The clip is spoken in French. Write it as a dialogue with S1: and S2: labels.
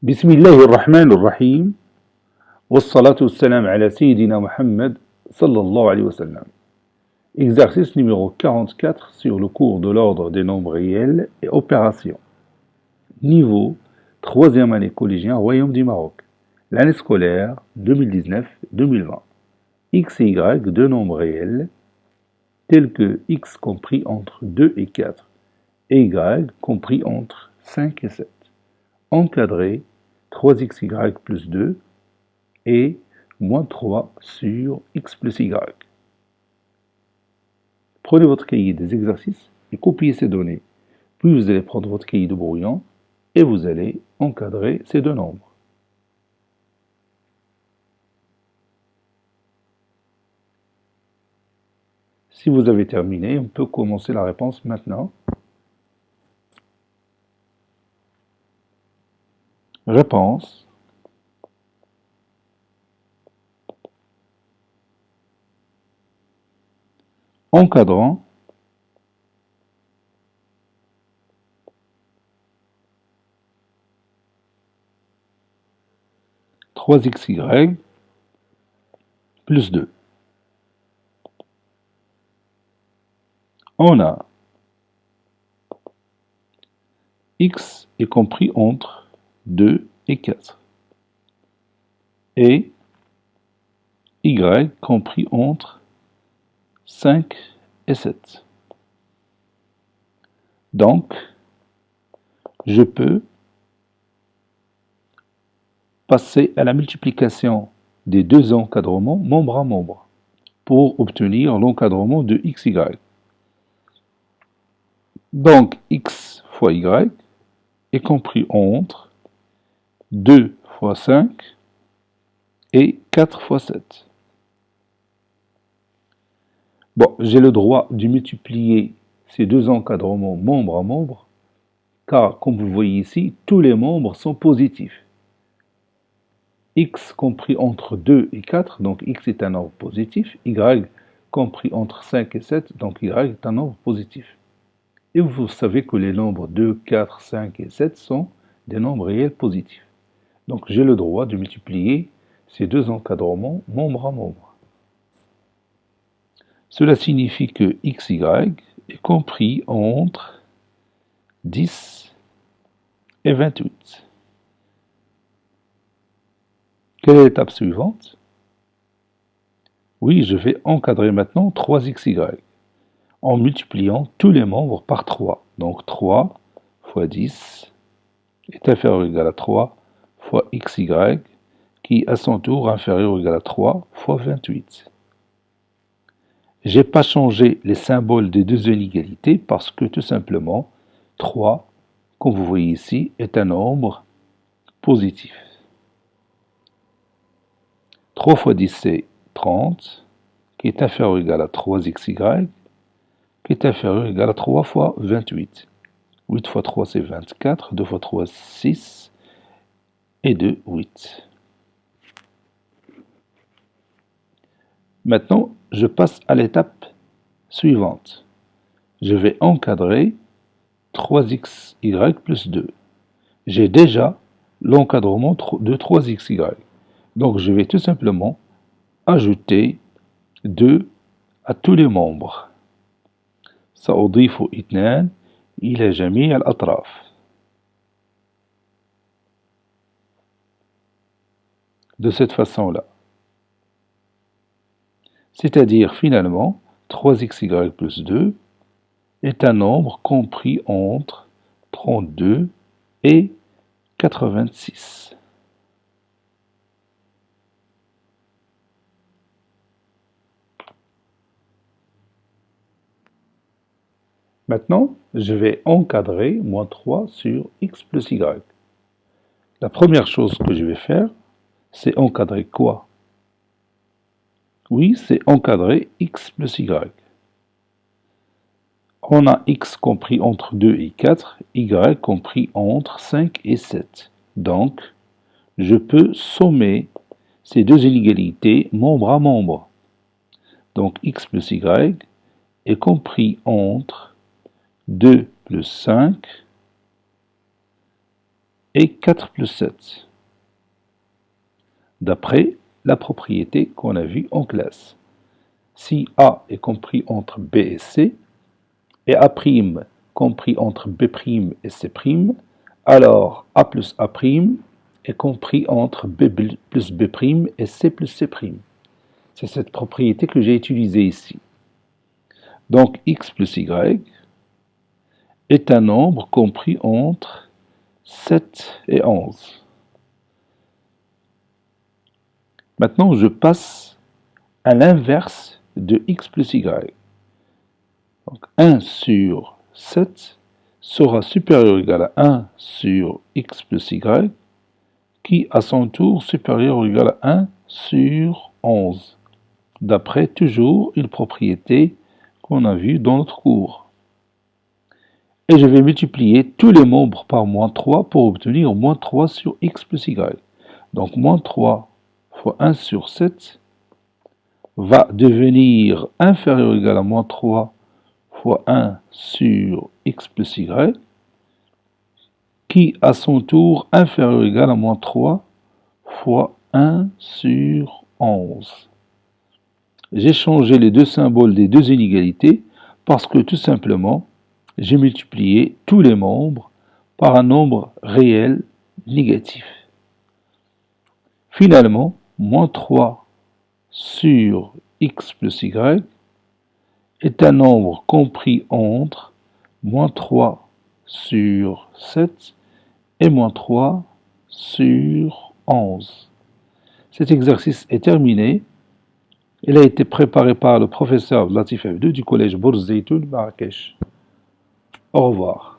S1: بسم الله الرحمن الرحيم والصلاة والسلام على سيدنا Mohammed sallallahu alayhi wa sallam. Exercice numéro 44 sur le cours de l'ordre des nombres réels et opérations. Niveau 3e année collégien Royaume du Maroc. L'année scolaire 2019-2020. X et Y, deux nombres réels, tels que X compris entre 2 et 4 et Y compris entre 5 et 7. Encadré 3xy plus 2 et moins 3 sur x plus y. Prenez votre cahier des exercices et copiez ces données. Puis vous allez prendre votre cahier de brouillon et vous allez encadrer ces deux nombres. Si vous avez terminé, on peut commencer la réponse maintenant. Réponse. Encadrant. Trois xy plus 2. On a x est compris entre 2 et 4 et y compris entre 5 et 7. Donc, je peux passer à la multiplication des deux encadrements membre à membre pour obtenir l'encadrement de xy. Donc, x fois y est compris entre 2 fois 5 et 4 fois 7. Bon, j'ai le droit de multiplier ces deux encadrements membre à membre, car comme vous voyez ici, tous les membres sont positifs. X compris entre 2 et 4, donc x est un nombre positif, y compris entre 5 et 7, donc y est un nombre positif. Et vous savez que les nombres 2, 4, 5 et 7 sont des nombres réels positifs. Donc j'ai le droit de multiplier ces deux encadrements membre à membre. Cela signifie que xy est compris entre 10 et 28. Quelle est l'étape suivante? Oui, je vais encadrer maintenant 3xy en multipliant tous les membres par 3. Donc 3 fois 10 est inférieur ou égal à 3 fois xy qui à son tour est inférieur ou égal à 3 fois 28. Je n'ai pas changé les symboles des deux inégalités parce que tout simplement 3, comme vous voyez ici, est un nombre positif. 3 fois 10 c'est 30, qui est inférieur ou égal à 3xy, qui est inférieur ou égal à 3 fois 28. 8 fois 3 c'est 24, 2 fois 3 6, et 2, 8. Maintenant, je passe à l'étape suivante. Je vais encadrer 3xy plus 2. J'ai déjà l'encadrement de 3xy. Donc je vais tout simplement ajouter 2 à tous les membres. سأضيف 2 إلى جميع الأطراف. De cette façon-là. C'est-à-dire finalement 3xy plus 2 est un nombre compris entre 32 et 86. Maintenant, je vais encadrer moins 3 sur x plus y. La première chose que je vais faire, c'est encadrer quoi? Oui, c'est encadrer x plus y. On a x compris entre 2 et 4, y compris entre 5 et 7. Donc, je peux sommer ces deux inégalités membre à membre. Donc, x plus y est compris entre 2 plus 5 et 4 plus 7, d'après la propriété qu'on a vue en classe. Si A est compris entre B et C, et A' compris entre B' et C', alors A plus A' est compris entre B plus B' et C plus C'. C'est cette propriété que j'ai utilisée ici. Donc x plus y est un nombre compris entre 7 et 11. Maintenant, je passe à l'inverse de x plus y. Donc 1 sur 7 sera supérieur ou égal à 1 sur x plus y, qui à son tour supérieur ou égal à 1 sur 11, d'après toujours une propriété qu'on a vue dans notre cours. Et je vais multiplier tous les membres par moins 3 pour obtenir moins 3 sur x plus y. Donc moins 3 fois 1 sur 7 va devenir inférieur ou égal à moins 3 fois 1 sur x plus y, qui à son tour inférieur ou égal à moins 3 fois 1 sur 11. J'ai changé les deux symboles des deux inégalités parce que tout simplement, j'ai multiplié tous les membres par un nombre réel négatif. Finalement, moins 3 sur x plus y est un nombre compris entre moins 3 sur 7 et moins 3 sur 11. Cet exercice est terminé. Il a été préparé par le professeur Latif F2 du collège Bourz Zeytoun Marrakech. Au revoir.